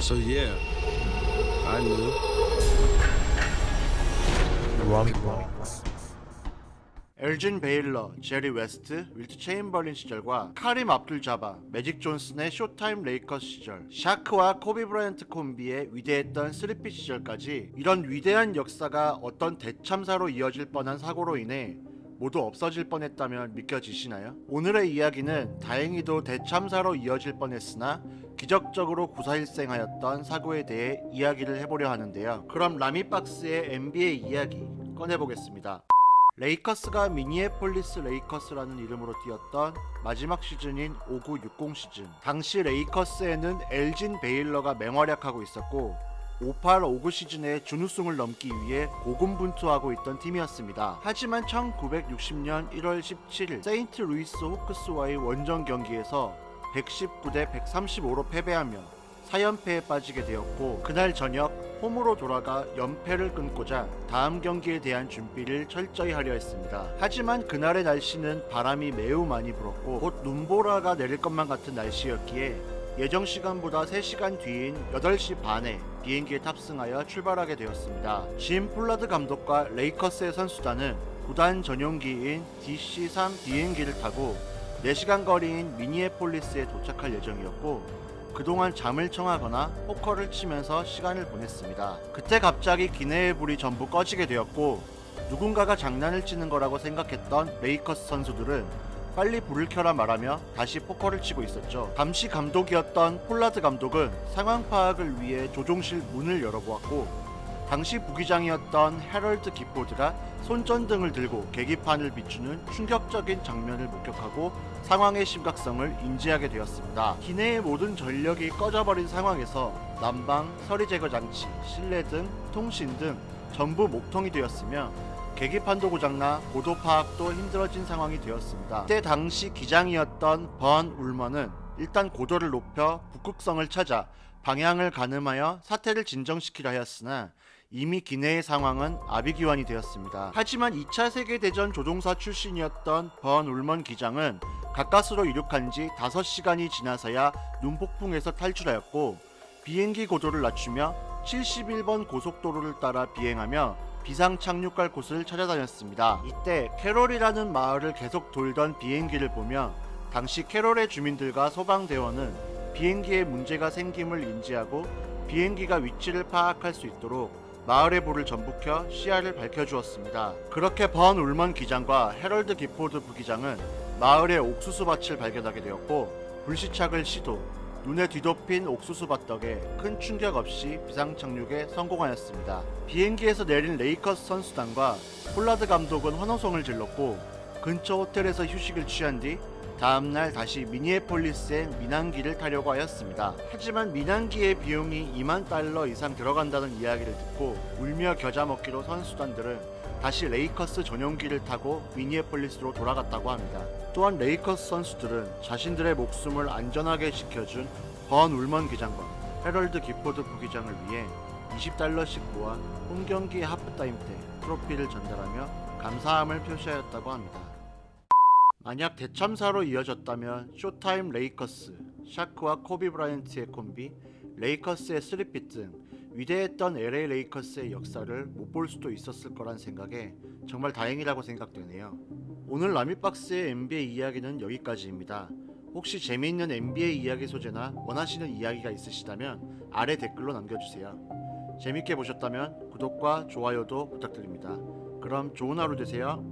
So yeah, I knew. 엘진 베일러, 제리 웨스트, 윌트 체인버린 시절과 카림 압둘 자바, 매직 존슨의 쇼타임 레이커스 시절, 샤크와 코비 브라이언트 콤비의 위대했던 스리핏 시절까지 이런 위대한 역사가 어떤 대참사로 이어질 뻔한 사고로 인해 모두 없어질 뻔했다면 믿겨지시나요? 오늘의 이야기는 다행히도 대참사로 이어질 뻔했으나 기적적으로 구사일생하였던 사고에 대해 이야기를 해보려 하는데요. 그럼 라미박스의 NBA 이야기 꺼내보겠습니다. 레이커스가 미니애폴리스 레이커스라는 이름으로 뛰었던 마지막 시즌인 5960 시즌, 당시 레이커스에는 엘진 베일러가 맹활약하고 있었고 58-59 시즌에 준우승을 넘기 위해 고군분투하고 있던 팀이었습니다. 하지만 1960년 1월 17일 세인트 루이스 호크스와의 원정 경기에서 119대 135로 패배하며 4연패에 빠지게 되었고, 그날 저녁 홈으로 돌아가 연패를 끊고자 다음 경기에 대한 준비를 철저히 하려 했습니다. 하지만 그날의 날씨는 바람이 매우 많이 불었고 곧 눈보라가 내릴 것만 같은 날씨였기에 예정 시간보다 3시간 뒤인 8시 반에 비행기에 탑승하여 출발하게 되었습니다. 짐 폴라드 감독과 레이커스의 선수단은 구단 전용기인 DC-3 비행기를 타고 4시간 거리인 미니애폴리스에 도착할 예정이었고, 그동안 잠을 청하거나 포커를 치면서 시간을 보냈습니다. 그때 갑자기 기내의 불이 전부 꺼지게 되었고, 누군가가 장난을 치는 거라고 생각했던 레이커스 선수들은 빨리 불을 켜라 말하며 다시 포커를 치고 있었죠. 감시 감독이었던 폴라드 감독은 상황 파악을 위해 조종실 문을 열어보았고, 당시 부기장이었던 해럴드 기포드가 손전등을 들고 계기판을 비추는 충격적인 장면을 목격하고 상황의 심각성을 인지하게 되었습니다. 기내의 모든 전력이 꺼져버린 상황에서 난방, 서리 제거 장치, 실내 등, 통신 등 전부 목통이 되었으며 계기판도 고장나 고도 파악도 힘들어진 상황이 되었습니다. 그때 당시 기장이었던 번 울먼은 일단 고도를 높여 북극성을 찾아 방향을 가늠하여 사태를 진정시키려 하였으나 이미 기내의 상황은 아비규환이 되었습니다. 하지만 2차 세계대전 조종사 출신이었던 번 울먼 기장은 가까스로 이륙한 지 5시간이 지나서야 눈폭풍에서 탈출하였고, 비행기 고도를 낮추며 71번 고속도로를 따라 비행하며 비상 착륙할 곳을 찾아다녔습니다. 이때 캐롤이라는 마을을 계속 돌던 비행기를 보며 당시 캐롤의 주민들과 소방대원은 비행기에 문제가 생김을 인지하고 비행기가 위치를 파악할 수 있도록 마을의 불을 전부 켜 시야를 밝혀주었습니다. 그렇게 번 울먼 기장과 해럴드 기포드 부기장은 마을의 옥수수밭을 발견하게 되었고, 불시착을 시도, 눈에 뒤덮인 옥수수밭 덕에 큰 충격 없이 비상 착륙에 성공하였습니다. 비행기에서 내린 레이커스 선수단과 폴라드 감독은 환호성을 질렀고, 근처 호텔에서 휴식을 취한 뒤 다음날 다시 미니애폴리스의 민항기를 타려고 하였습니다. 하지만 민항기의 비용이 $20,000 이상 들어간다는 이야기를 듣고 울며 겨자 먹기로 선수단들은 다시 레이커스 전용기를 타고 미니애폴리스로 돌아갔다고 합니다. 또한 레이커스 선수들은 자신들의 목숨을 안전하게 지켜준 번 울먼 기장과 해럴드 기포드 부기장을 위해 $20씩 모아 홈경기 하프타임 때 트로피를 전달하며 감사함을 표시하였다고 합니다. 만약 대참사로 이어졌다면 쇼타임 레이커스, 샤크와 코비 브라이언트의 콤비, 레이커스의 스리핏 등 위대했던 LA 레이커스의 역사를 못 볼 수도 있었을 거란 생각에 정말 다행이라고 생각되네요. 오늘 라미박스의 NBA 이야기는 여기까지입니다. 혹시 재미있는 NBA 이야기 소재나 원하시는 이야기가 있으시다면 아래 댓글로 남겨주세요. 재밌게 보셨다면 구독과 좋아요도 부탁드립니다. 그럼 좋은 하루 되세요.